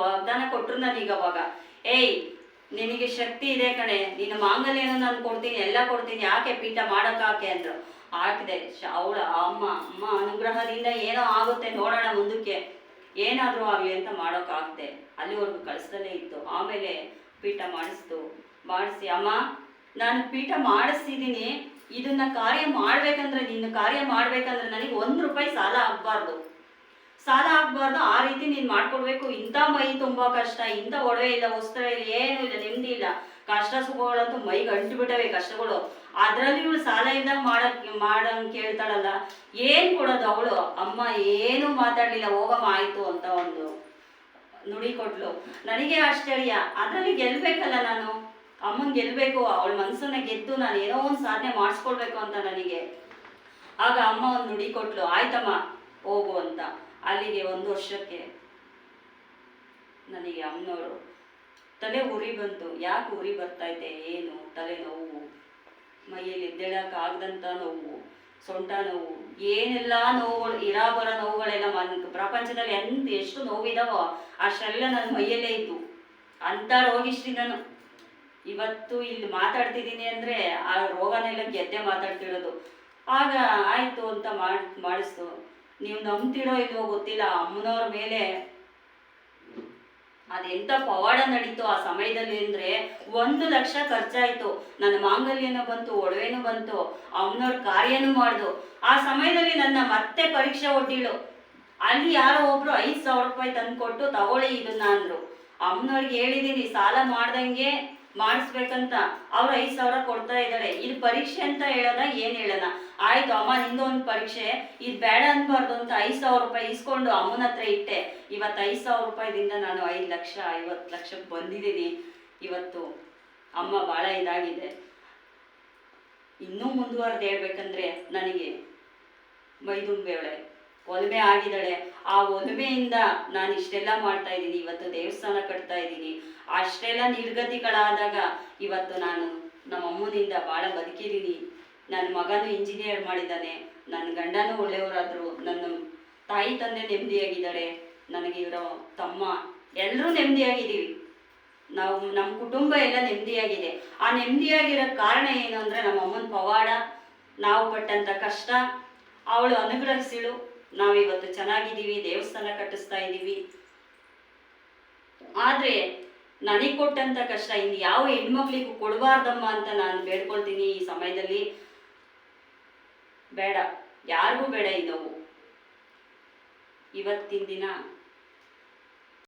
ವಾಗ್ದಾನ ಕೊಟ್ಟರು ನನಗೆ ಅವಾಗ, ಏಯ್ ನಿನಗೆ ಶಕ್ತಿ ಇದೆ ಕಣೆ, ನಿನ್ನ ಮಾಂಗಲ್ಯನೂ ನಾನು ಕೊಡ್ತೀನಿ, ಎಲ್ಲ ಕೊಡ್ತೀನಿ, ಯಾಕೆ ಪೀಠ ಮಾಡೋಕ್ಕಾಕೆ ಅಂದರು. ಹಾಕಿದೆ. ಅವಳ ಅಮ್ಮ ಅನುಗ್ರಹದಿಂದ ಏನೋ ಆಗುತ್ತೆ ನೋಡೋಣ ಮುಂದಕ್ಕೆ, ಏನಾದರೂ ಆಗಲಿ ಅಂತ ಮಾಡೋಕ್ಕಾಗದೆ ಅಲ್ಲಿವರೆಗೂ ಕಳಿಸ್ದಲ್ಲೇ ಇತ್ತು. ಆಮೇಲೆ ಪೀಠ ಮಾಡಿಸಿ, ಅಮ್ಮ ನಾನು ಪೀಠ ಮಾಡಿಸ್ತಿದ್ದೀನಿ, ಇದನ್ನ ಕಾರ್ಯ ಮಾಡ್ಬೇಕಂದ್ರೆ, ನಿನ್ನ ಕಾರ್ಯ ಮಾಡ್ಬೇಕಂದ್ರೆ ನನಗೆ 1 ರೂಪಾಯಿ ಸಾಲ ಆಗಬಾರ್ದು, ಆ ರೀತಿ ನೀನು ಮಾಡ್ಕೊಡ್ಬೇಕು. ಇಂಥ ಮೈ ತುಂಬ ಕಷ್ಟ, ಇಂಥ ಒಡವೆ ಇಲ್ಲ, ವಸ್ತ್ರ ಇಲ್ಲ, ಏನೂ ಇಲ್ಲ, ನೆಮ್ಮದಿ ಇಲ್ಲ, ಕಷ್ಟ ಸುಖಗಳಂತೂ ಮೈಗೆ ಅಂಟುಬಿಟ್ಟವೆ ಕಷ್ಟಗಳು. ಅದರಲ್ಲಿ ಇವಳು ಸಾಲ ಇದ್ದಂಗೆ ಮಾಡಂಗೆ ಕೇಳ್ತಾಳಲ್ಲ, ಏನು ಕೊಡೋದು ಅವಳು? ಅಮ್ಮ ಏನೂ ಮಾತಾಡಲಿಲ್ಲ, ಹೋಗಮ್ಮ ಆಯಿತು ಅಂತ ಒಂದು ನುಡಿ ಕೊಟ್ಲು. ನನಗೆ ಆಶ್ಚರ್ಯ, ಅದರಲ್ಲಿ ಗೆಲ್ಲಬೇಕಲ್ಲ ನಾನು, ಅಮ್ಮನ ಗೆಲ್ಲಬೇಕು, ಅವಳ ಮನಸ್ಸನ್ನ ಗೆದ್ದು ನಾನು ಏನೋ ಒಂದು ಸಾಧನೆ ಮಾಡಿಸ್ಕೊಳ್ಬೇಕು ಅಂತ ನನಗೆ. ಆಗ ಅಮ್ಮ ಒಂದು ನುಡಿ ಕೊಟ್ಲು, ಆಯ್ತಮ್ಮ ಹೋಗು ಅಂತ. ಅಲ್ಲಿಗೆ 1 ವರ್ಷಕ್ಕೆ ನನಗೆ ಅಮ್ಮನವರು ತಲೆ ಉರಿ ಬಂತು. ಯಾಕೆ ಉರಿ ಬರ್ತಾಯಿದೆ, ಏನು ತಲೆನೋವು, ಮೈಯಲ್ಲಿ ಎದ್ದೇಳಕ್ಕಾಗದಂಥ ನೋವು, ಸೊಂಟ ನೋವು, ಏನೆಲ್ಲ ನೋವುಗಳು, ಇರಾಬರ ನೋವುಗಳೆಲ್ಲ ಪ್ರಪಂಚದಲ್ಲಿ ಎಷ್ಟು ನೋವಿದಾವೋ ಅಷ್ಟೆಲ್ಲ ನನ್ನ ಮೈಯಲ್ಲೇ ಇದ್ದು. ಅಂಥ ರೋಗಿಷ್ಟಿ ನಾನು. ಇವತ್ತು ಇಲ್ಲಿ ಮಾತಾಡ್ತಿದ್ದೀನಿ ಅಂದರೆ ಆ ರೋಗನೆಲ್ಲ ಗೆದ್ದೆ ಮಾತಾಡ್ತಿರೋದು. ಆಗ ಆಯಿತು ಅಂತ ಮಾಡಿಸ್ತು. ನೀವು ನಂಬ್ತಿರೋ ಇಲ್ವೋ ಗೊತ್ತಿಲ್ಲ, ಅಮ್ಮನವ್ರ ಮೇಲೆ ಅದೆಂಥ ಪವಾಡ ನಡೀತು ಆ ಸಮಯದಲ್ಲಿ ಅಂದರೆ 1 ಲಕ್ಷ ಖರ್ಚಾಯಿತು. ನನ್ನ ಮಾಂಗಲ್ಯನೂ ಬಂತು, ಒಡವೆನೂ ಬಂತು, ಅಮ್ಮನವ್ರ ಕಾರ್ಯನೂ ಮಾಡ್ದು. ಆ ಸಮಯದಲ್ಲಿ ನನ್ನ ಮತ್ತೆ ಪರೀಕ್ಷೆ ಒಡ್ಡಿಳು. ಅಲ್ಲಿ ಯಾರೋ ಒಬ್ರು 5,000 ರೂಪಾಯಿ ತಂದು ಕೊಟ್ಟು ತಗೊಳ್ಳಿ ಇದನ್ನ ಅಂದರು. ಅಮ್ಮನವ್ರಿಗೆ ಹೇಳಿದ್ದೀನಿ ಸಾಲ ಮಾಡ್ದಂಗೆ ಮಾಡಿಸ್ಬೇಕಂತ, ಅವ್ರು 5,000 ಕೊಡ್ತಾ ಇದ್ದಾಳೆ. ಇದು ಪರೀಕ್ಷೆ ಅಂತ ಹೇಳೋದ, ಏನು ಹೇಳೋಣ? ಆಯ್ತು ಅಮ್ಮ ನಿಂದು ಒಂದು ಪರೀಕ್ಷೆ, ಇದು ಬೇಡ ಅನ್ಬಾರ್ದು ಅಂತ 5,000 ರೂಪಾಯಿ ಇಸ್ಕೊಂಡು ಅಮ್ಮನ ಹತ್ರ ಇಟ್ಟೆ. ಇವತ್ತು 5,000 ರೂಪಾಯಿದಿಂದ ನಾನು 5 ಲಕ್ಷ 50 ಲಕ್ಷಕ್ಕೆ ಬಂದಿದ್ದೀನಿ. ಇವತ್ತು ಅಮ್ಮ ಭಾಳ ಇದಾಗಿದೆ. ಇನ್ನೂ ಮುಂದುವರೆದು ಹೇಳ್ಬೇಕಂದ್ರೆ ನನಗೆ ಮೈದುಂಬೆವಳೆ ಒಲಮೆ ಆಗಿದ್ದಾಳೆ. ಆ ಒಲಮೆಯಿಂದ ನಾನು ಇಷ್ಟೆಲ್ಲ ಮಾಡ್ತಾ ಇದ್ದೀನಿ. ಇವತ್ತು ದೇವಸ್ಥಾನ ಕಟ್ತಾ ಇದ್ದೀನಿ. ಅಷ್ಟೆಲ್ಲ ನಿರ್ಗತಿಗಳಾದಾಗ ಇವತ್ತು ನಾನು ನಮ್ಮ ಅಮ್ಮನಿಂದ ಭಾಳ ಬದುಕಿದ್ದೀನಿ. ನನ್ನ ಮಗನೂ ಇಂಜಿನಿಯರ್ ಮಾಡಿದ್ದಾನೆ, ನನ್ನ ಗಂಡನೂ ಒಳ್ಳೆಯವರಾದರು, ನನ್ನ ತಾಯಿ ತಂದೆ ನೆಮ್ಮದಿಯಾಗಿದ್ದಾಳೆ, ನನಗೆ ಇವರ ತಮ್ಮ ಎಲ್ಲರೂ ನೆಮ್ಮದಿಯಾಗಿದ್ದೀವಿ. ನಮ್ಮ ಕುಟುಂಬ ಎಲ್ಲ ನೆಮ್ಮದಿಯಾಗಿದೆ. ಆ ನೆಮ್ಮದಿಯಾಗಿರೋ ಕಾರಣ ಏನು ಅಂದರೆ ನಮ್ಮ ಅಮ್ಮನ ಪವಾಡ, ನಾವು ಪಟ್ಟಂಥ ಕಷ್ಟ, ಅವಳು ಅನುಗ್ರಹಿಸಿಳು. ನಾವಿವತ್ತು ಚೆನ್ನಾಗಿದ್ದೀವಿ, ದೇವಸ್ಥಾನ ಕಟ್ಟಿಸ್ತಾ ಇದ್ದೀವಿ. ಆದರೆ ನನಗೆ ಕೊಟ್ಟಂಥ ಕಷ್ಟ ಇನ್ನು ಯಾವ ಹೆಣ್ಮಕ್ಳಿಗೂ ಕೊಡಬಾರ್ದಮ್ಮ ಅಂತ ನಾನು ಬೇಡ್ಕೊಳ್ತೀನಿ ಈ ಸಮಯದಲ್ಲಿ. ಬೇಡ, ಯಾರಿಗೂ ಬೇಡ ಈ ನೋವು. ಇವತ್ತಿನ ದಿನ